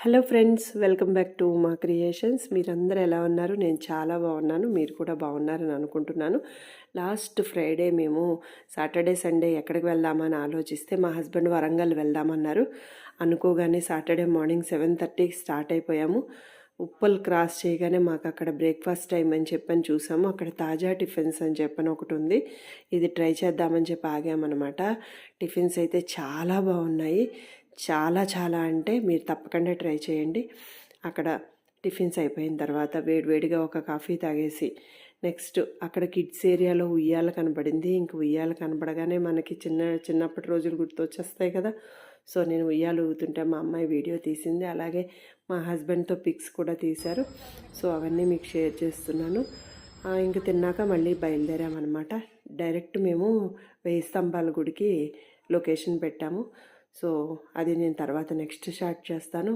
Hello friends, welcome back to మా creations. మీరందరూ ఎలా ఉన్నారు? నేను చాలా బాగున్నాను. మీరు కూడా బాగున్నారని అనుకుంటున్నాను. లాస్ట్ ఫ్రైడే మేము సాటర్డే సండే ఎక్కడికి వెళ్దామని ఆలోచిస్తే మా హస్బెండ్ వరంగల్ వెళ్దామన్నారు. అనుకోగానే సాటర్డే మార్నింగ్ 7:30కి స్టార్ట్ అయిపోయాము. ఉప్పల్ క్రాస్ చేయగానే మాకు అక్కడ బ్రేక్ఫాస్ట్ టైం అని చెప్పని చూసాము. అక్కడ తాజా టిఫిన్స్ అని చెప్పని ఒకటి ఉంది. ఇది ట్రై చేద్దామని చెప్పి ఆగామన్నమాట. టిఫిన్స్ అయితే చాలా బాగున్నాయి. చాలా చాలా అంటే మీరు తప్పకుండా ట్రై చేయండి. అక్కడ టిఫిన్స్ అయిపోయిన తర్వాత వేడివేడిగా ఒక కాఫీ తాగేసి నెక్స్ట్ అక్కడ కిడ్స్ ఏరియాలో ఉయ్యాల కనబడింది. ఇంక ఉయ్యాల కనబడగానే మనకి చిన్నప్పటి రోజులు గుర్తొచ్చేస్తాయి కదా. సో నేను ఉయ్యాలు ఊగుతుంటే మా అమ్మాయి వీడియో తీసింది. అలాగే మా హస్బెండ్తో పిక్స్ కూడా తీశారు. సో అవన్నీ మీకు షేర్ చేస్తున్నాను. ఇంక తిన్నాక మళ్ళీ బయలుదేరామన్నమాట. డైరెక్ట్ మేము 1000 స్తంభాల గుడికి లొకేషన్ పెట్టాము. సో అది నేను తర్వాత నెక్స్ట్ షాట్ చేస్తాను.